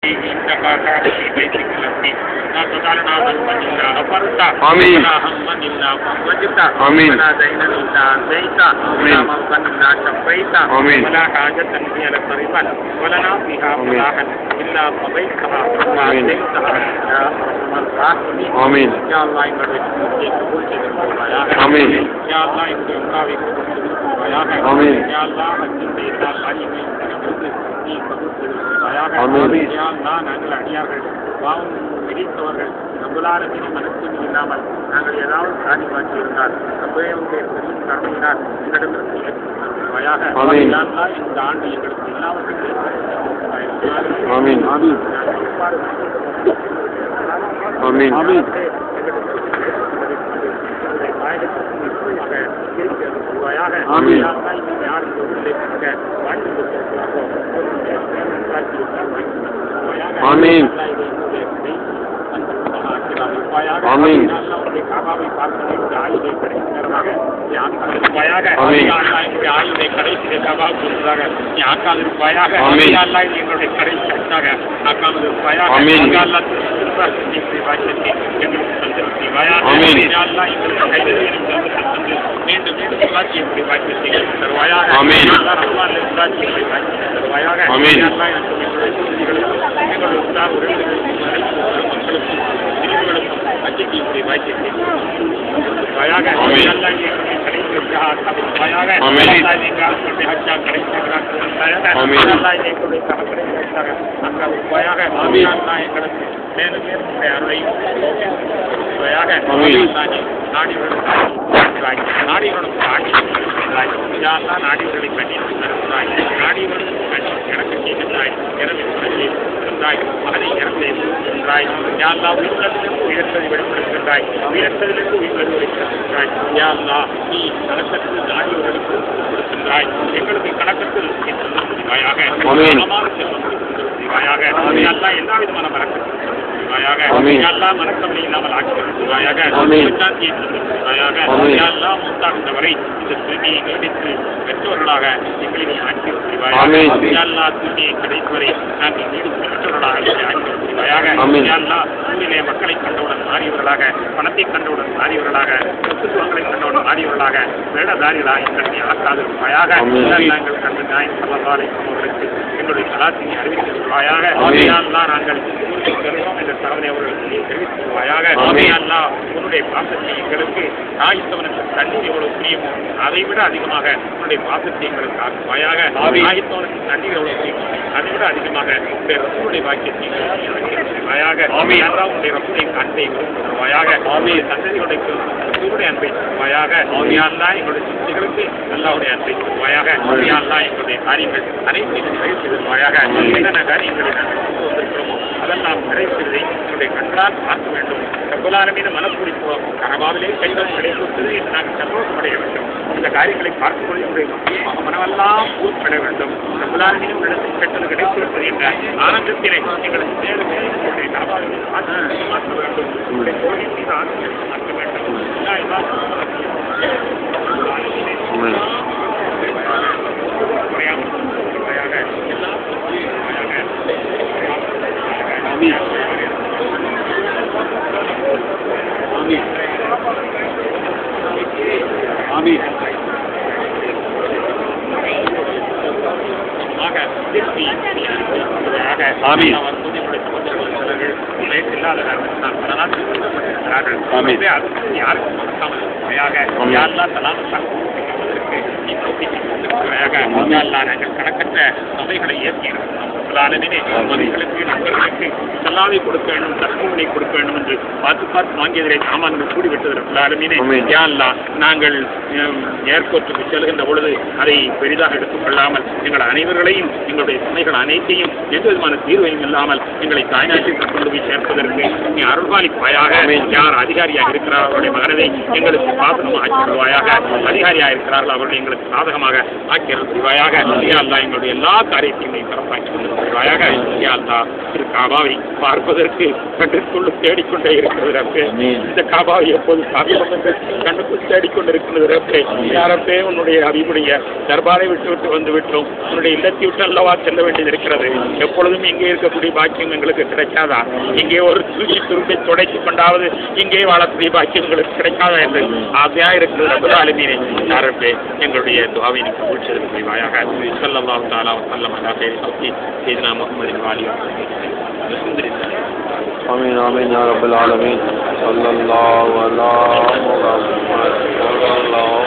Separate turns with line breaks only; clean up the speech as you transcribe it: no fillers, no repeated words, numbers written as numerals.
إنك كان في بيتك الذي لا تجعلنا ذنبا إلا غفرته ولا هما إلا فرجته ولا دينا إلا أديته ولا مرضا إلا شفيته ولا حاجة هي لك رضا ولنا فيها صلاحا إلا قضيتها وأتيتها يا أرحم الراحمين. يا الله எங்களுடைய கபூல் செய்திருக்கிறாயாக. ஆமென். யா அல்லாஹ் எங்களுடைய உம்ராவை கபூல் செய்திருக்கிறாயாக. ஆமென். யா அல்லாஹ் ஹஜ்ஜின் எல்லா காரியங்களையும் நீ கபூல் செய்திருக்கிறாயாக. ஆமென். யா அல்லாஹ் நாங்கள் அடியார்கள் பாவம் விதித்தவர்கள் நம்மளாலுமே மனத்தூய்மை இல்லாமல் நாங்கள் ஏதாவது காரியமாக்கி இருந்தால் அப்படியே உங்களுடைய பெரிய கருணையினால் எங்களிடமிருந்து ஏற்றுக்கொள்வாயாக. யா அல்லாஹ் இந்த ஆண்டு எங்களுக்கு எல்லாவற்றையும் ஆமென். ஆமென். ஆமென். ஆமென். ஆமென். ஆமென். ஆயுதை கடைசி கபாவாக நீ ஆக்காது இருப்பாயாக. எங்களுடைய கடைசி ஆக்காமல் இருப்பாயாக. எங்களுக்கு தந்திருப்பாயாக. மீண்டும் மீண்டும் சுழற்சியை வாய்ப்பு தருவாயாக. தருவாயாக. அஜிக்கு வாய்ப்பு நாடிகளுடன் நாடிகளை கண்டிப்பாய் நாடிகளுடன் எனக்கு செய்கின்றாய் இருந்தாய் அதை இறந்தாய் யாழ்லா உயிர்த்ததிலிருந்து உயர்த்ததை வெளிப்படுத்துகின்றாய் உயர்த்ததிலிருந்து உயிர்த்தது வெளிப்படுத்துகின்றாய் யாழ்லா நீ கணக்கத்தில் நாடியவர்களுக்கு கொடுக்கின்றாய் எங்களுக்கு கணக்கத்தில் செய்வாயாக யாழ்லா எல்லா விதமான மறக்கத்தில் எல்லா மனக்கவலை இல்லாமல் ஆக்கியிருக்கிறாயாக. முத்தாண்டவரை இந்த தூய்மையை நீடித்து பெற்றோர்களாக எங்களை நீ ஆக்கியிருக்கிறாயாக. எல்லா தூய்மையை கடைசிவரை நாங்கள் நீடித்து பெற்றோர்களாக ஆக்கியிருக்கிறாயாக. எல்லா ஊரிலே மக்களை கண்டவுடன் மாறியவர்களாக பணத்தை கண்டவுடன் மாறியவர்களாக சொத்துத்துவங்களை கண்டவுடன் மாறியவர்களாக வேடதாரிகளாக எங்களை நீ ஆக்காதிருப்பாயாக. நாங்கள் கண்டு நாய் சமபாலை அவர்களுக்கு எங்களுடைய கலாச்சாரத்தை அறிவித்திருப்பாயாக. நாங்கள் என்ற தகவலை அவர்களுக்கு தெரிவித்திருப்பாயாக. உன்னுடைய பாசத்தை எங்களுக்கு ஆயுத்தவனுக்கு தண்ணீர் எவ்வளவு புரியுமோ அதை விட அதிகமாக உன்னுடைய பாசத்தை எங்களுக்கு ஆக்குவாயாக. ஆயுத்தவனுக்கு தண்ணீர் எவ்வளவு புரியுமோ அதை விட அதிகமாக உன்னுடைய ரசூலுடைய பாக்கியத்தை ஆயாக. உன்னுடைய ரசூலுடைய அன்பை விரும்புவாயாக. சந்ததிகளுடைய ரசூலுடைய அன்பை தருவாயாக. எங்களுடைய சித்திகளுக்கு அல்லாவுடைய அன்பை தருவாயாக. எங்களுடைய காரியங்கள் அனைத்தையும் நிறைவு செய்திருவாயாக. என்னென்ன காரியங்களை நாங்கள் வந்திருக்கிறோமோ அதெல்லாம் நிறைவு செய்வதை என்னுடைய கண்களால் பார்க்க வேண்டும். ரப்பலாலமீன் மனப்பூரிப்பு கனவாவிலே கைகள் கிடைப்பது என்று நாங்கள் சந்தோஷமடைய வேண்டும். இந்த காரியங்களை பார்க்கும்போது என்னுடைய மனமெல்லாம் பூர்ப்பட வேண்டும். ரப்பலாலமீன் உங்களிடத்தில் பெற்றது கிடைத்திருப்பது என்ற ஆனந்தத்தினை எங்களுக்கு நேரம் என்னுடைய கனவாவிலே மாற்ற வேண்டும். உங்களுடைய கோவில் மீது ஆனந்தத்தை மாற்ற வேண்டும். நாங்கள் கணக்கற்ற சபைகளை ஏற்கிறோம். மனிதர்களுக்கு நண்பர்களுக்கு சல்லாவை கொடுக்க வேண்டும், தர்மங்களை கொடுக்க வேண்டும் என்று பார்த்து வாங்கியதிலே சாமான்கள் கூடிவிட்டது. நாங்கள் ஏர்போர்ட்டுக்கு செல்கின்ற பொழுது அதை பெரிதாக எடுத்துக்கொள்ளாமல் எங்கள் அனைவர்களையும் எங்களுடைய சுமைகள் அனைத்தையும் எந்த விதமான தீர்வையும் இல்லாமல் எங்களை தாய்நாட்டிற்கு கொண்டு போய் சேர்ப்பதற்கு நீ அருள்பாலிப்பாயாக. யார் அதிகாரியாக இருக்கிறார் அவருடைய மகனதை எங்களுக்கு சாதகமாக ஆக்கிடுவாயாக. அதிகாரியாக இருக்கிறார்கள் அவர்களை எங்களுக்கு சாதகமாக ஆக்கிடுவாயாக. எங்களுடைய எல்லா காரியத்தையும் சிறப்பாக்கி புரிவாயாக. யா அல்லாஹ், திரு காபாவை பார்ப்பதற்கு கண்ணுக்குள்ள தேடிக்கொண்டே இருக்கிறது ரப்பே. இந்த காபாவை எப்போது சாப்பிடும் என்று கண்ணுக்குள் தேடிக்கொண்டிருக்கிறது ரப்பே. யாரப்பே உன்னுடைய அபிபுடைய தர்பாரை விட்டு வந்து விட்டோம். உன்னுடைய இல்லத்தை விட்டு அல்லவா செல்ல வேண்டியது இருக்கிறது. எப்பொழுதும் இங்கே இருக்கக்கூடிய பாக்கியம் எங்களுக்கு கிடைக்காதா? இங்கே ஒரு தூக்கி துருட்டை துடைத்துக் கொண்டாவது இங்கே வாழக்கூடிய பாக்கியம் எங்களுக்கு கிடைக்காதா என்று ஆசையா இருக்கிறது ரப்பல் ஆலமீனே. யாரப்பே எங்களுடைய துஆவை நீ கபூல் செய்து புரிவாயாக. ஸல்லல்லாஹு தஆலா வஸல்லம் அலா கைரி ஹல்கி சய்யிதுனா முஹம்மதின் வ ஆலிஹி அல்ஹம்துலில்லாஹ்.
آمين آمين يا رب العالمين. صلى الله على محمد صلى الله